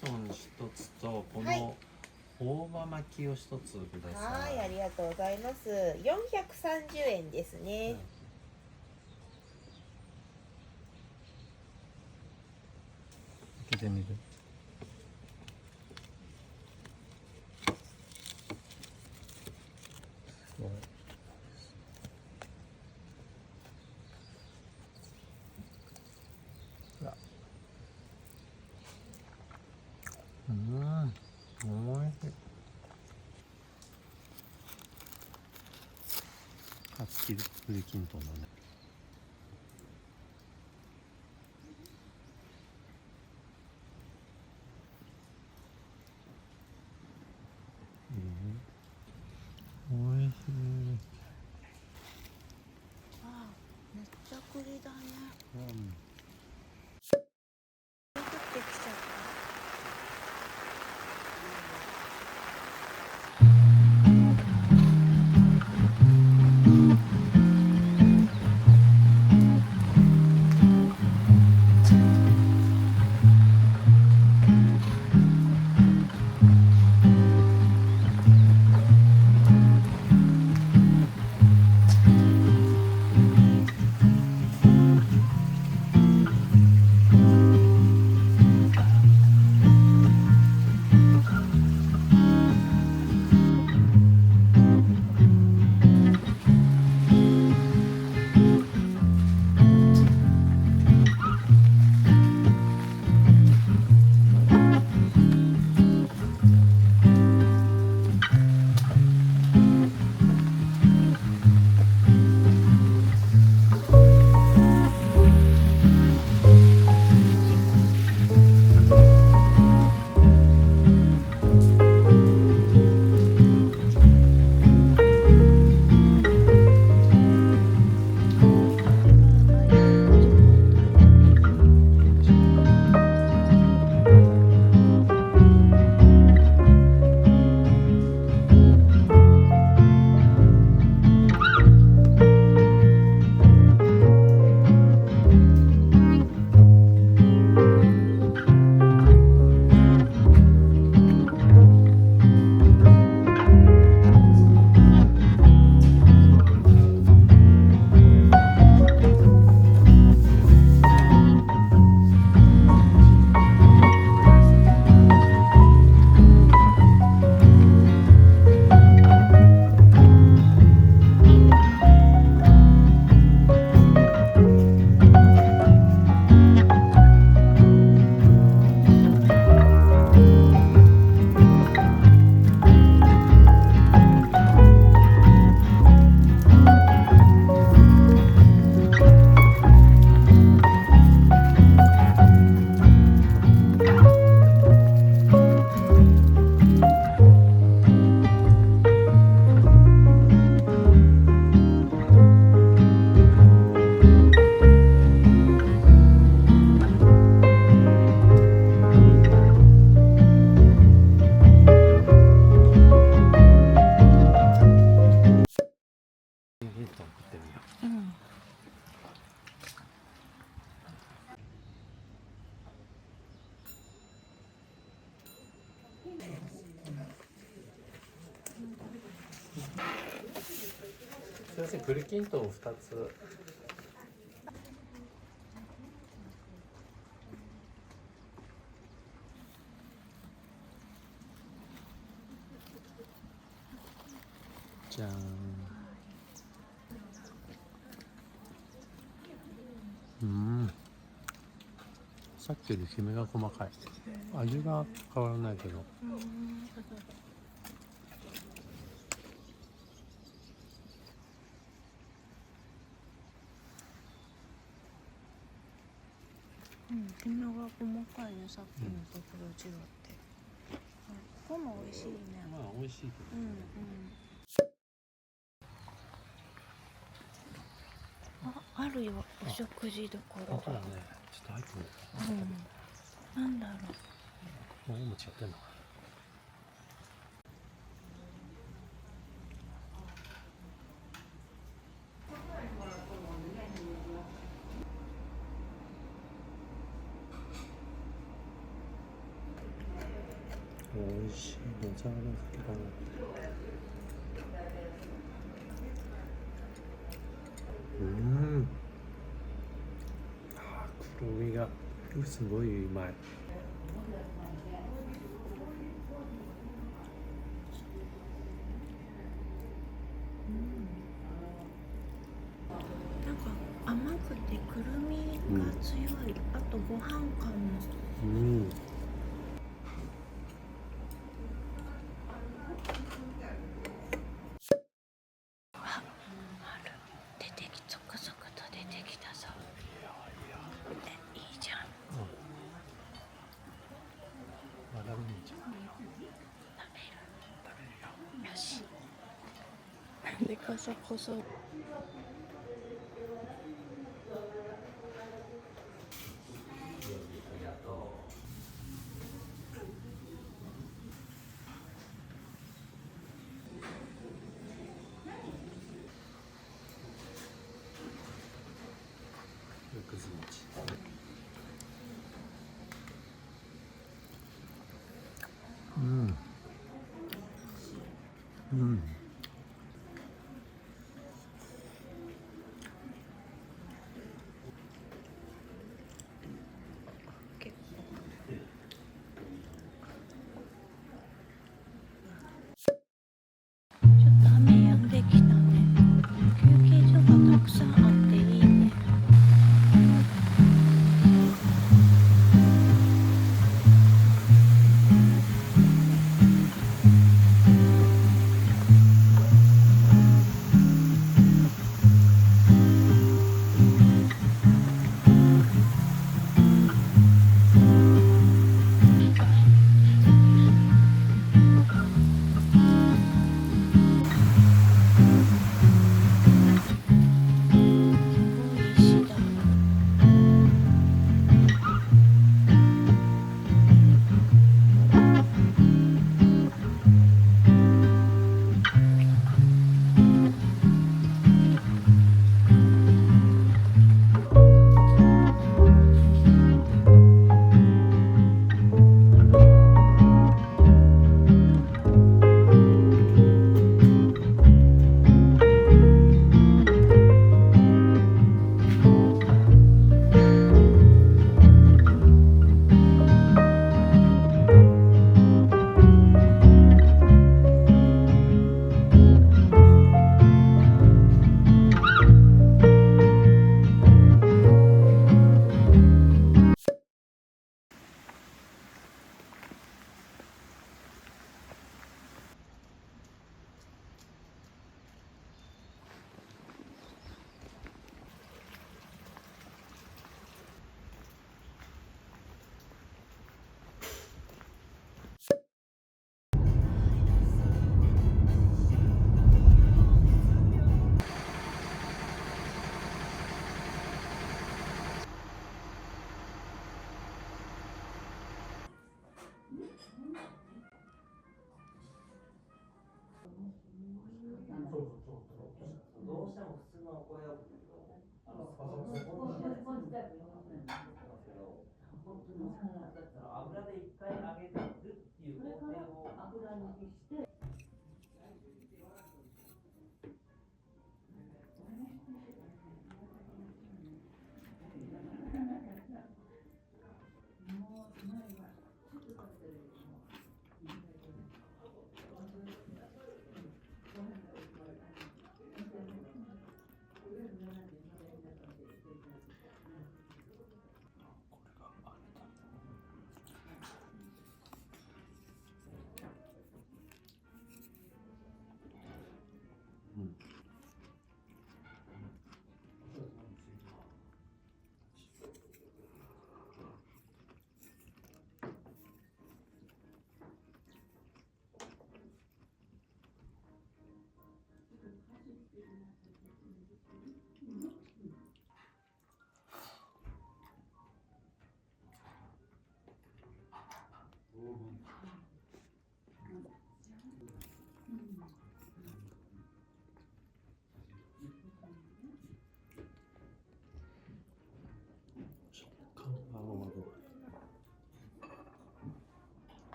トン一つとこはいの大葉巻きを一つください。はい、ありがとうございます。430円ですね。開けてみる。すごい。おいしい。初キル栗きんとんだね。おいしい。あ、めっちゃ栗だね。うん降ってきちゃった。すいません、栗きんとん2つ。じゃーん。さっきよりきめが細かい。味が変わらないけど。きめが細かいね、さっきのところ違って。ここも美味しいね。まあ美味しいけど。あるよ、お食事どころ。そうだね。ちょっと入ってみる。なんだろう。もう違ってんのかな。美味しいのじゃなく黒みがすごいうまい。なんか甘くてくるみが強い、あとご飯感も。あ、丸出てき、ゾクゾクと出てきたぞ。いいじゃん。まだいいじゃん。食べるよし。でこそこそ。くず餅。結構ちょっと雨やんできたね。休憩所がたくさんあっていいね。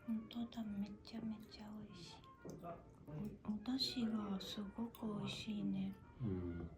本当だ、めちゃめちゃ美味しい。お出汁がすごく美味しいね。うん。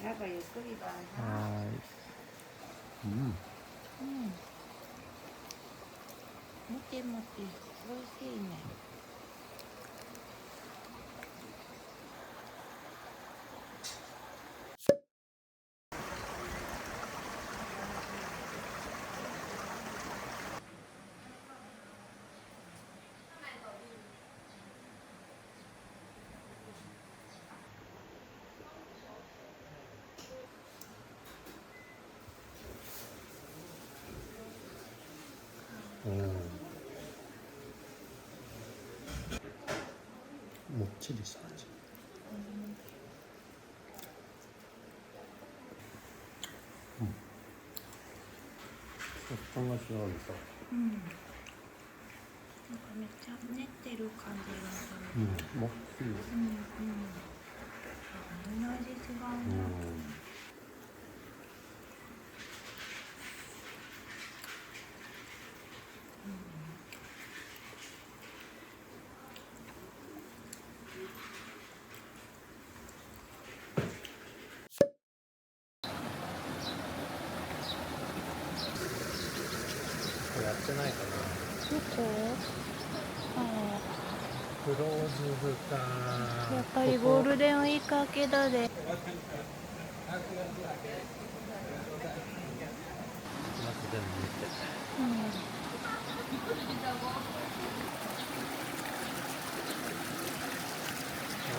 なんかゆっくりだな。はい。うん。うん。もちもち、美味しいね。おお。もっちりした味。うん。食感が違うのか。うん。なんかめっちゃ練ってる感じがする。うん。もっちり。うんうん。あ、同じ違うな。やってないかな。どこ？あクローズドか。あ、やっぱりゴールデンウィーク明けだで。まず全部見て。うん。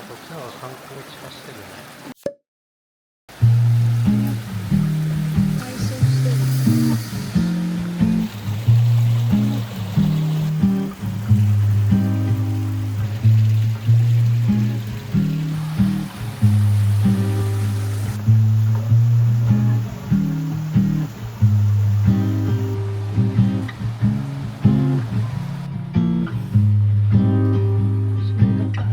こっちの方が観光地化してるね。配信してる。そうだね。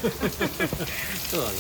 そうだね。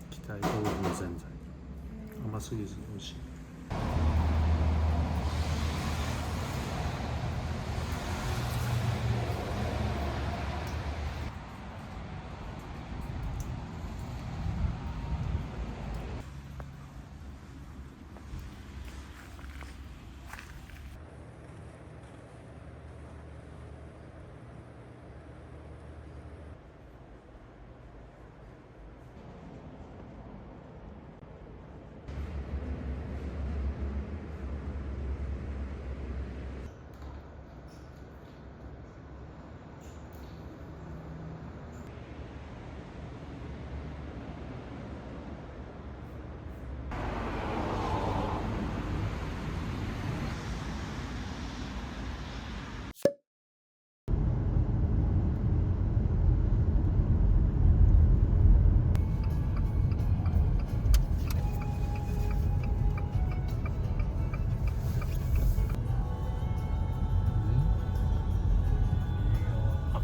期待通りのぜんざい。甘すぎず美味しい。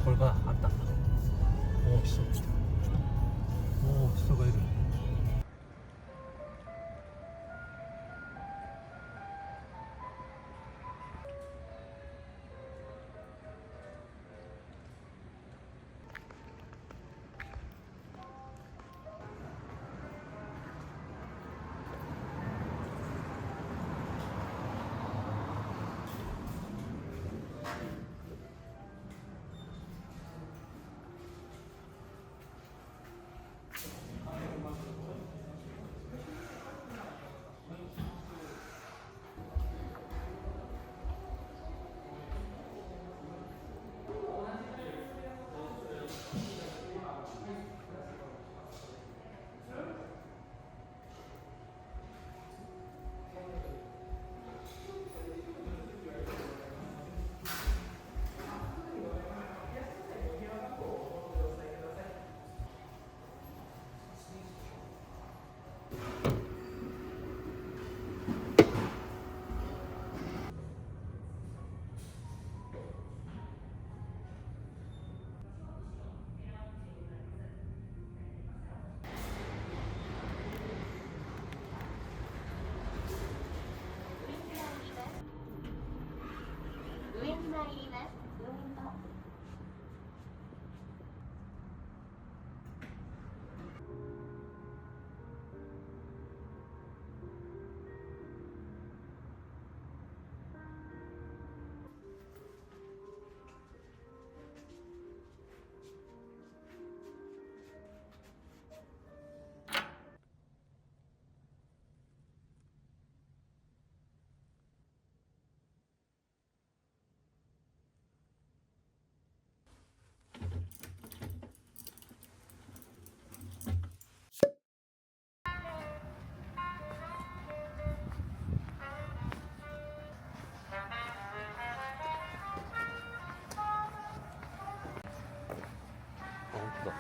これがあった。おお、人来た。おお、人がいる。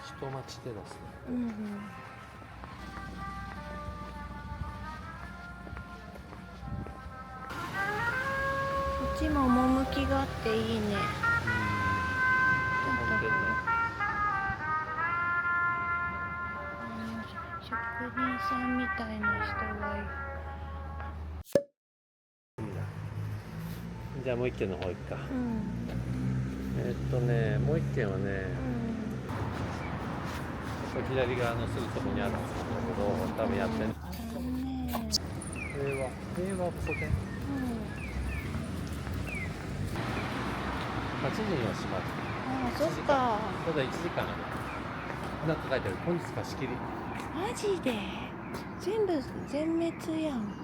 人待ちテラスね。うんうん。こっちも趣があっていいね。職人さんみたいな人がいる。じゃあもう一軒の方行くか。うん。もう一軒はね、左側のすぐそこにあるんだけど、多分やってる。平和ポテン。8時には閉まる。ああ、そっか。ただ1時間ある。なんか書いてある。本日貸し切り。マジで全部全滅やん。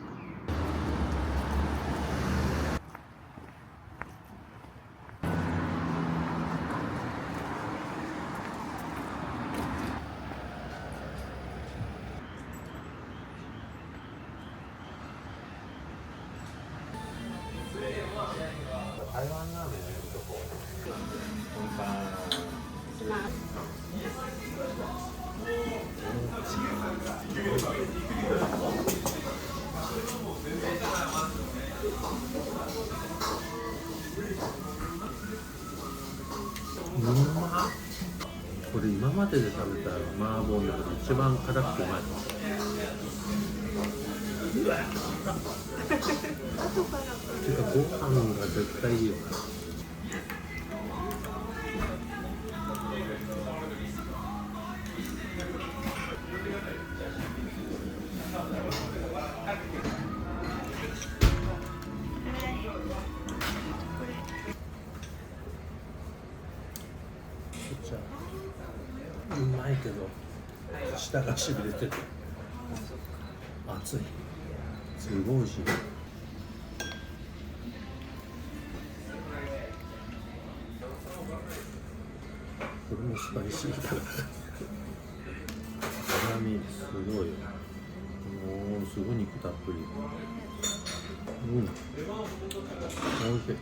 台湾ラーメンのやるとこ。うまっ。これ今までで食べた麻婆の中で一番辛くてうまい。うわっ。てかご飯が絶対いいよな。めっちゃうまいけど舌がしびれてる。熱い。すごい美味しい。これもスパイシーだから辛みすごいよ。おー、すごい肉たっぷり。うん、おいしい。す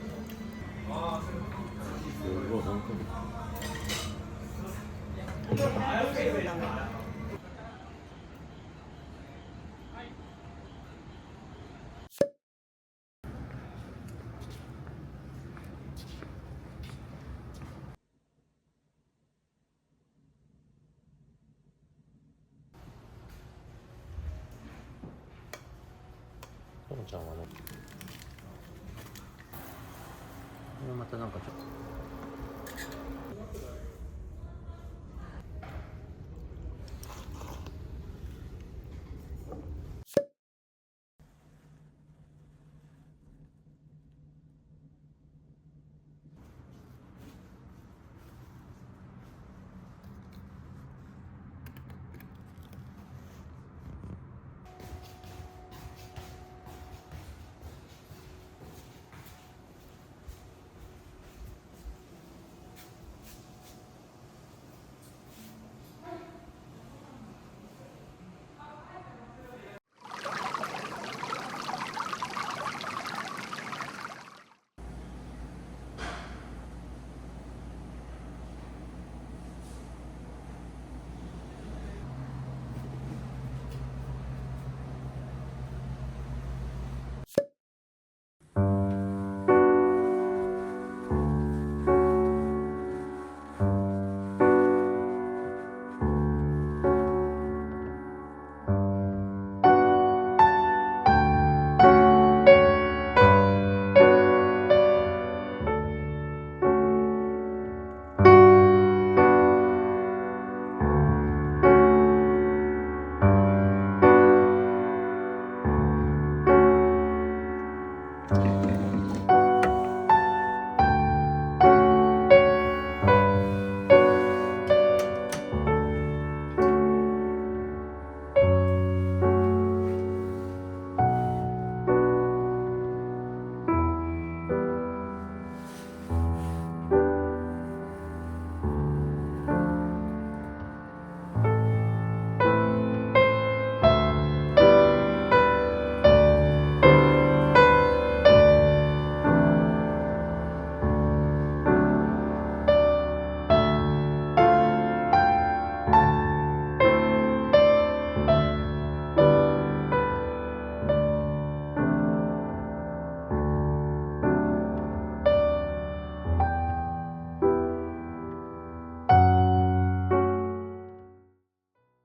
ごい、本当に。ともちゃんはね、これまたなんかちょっと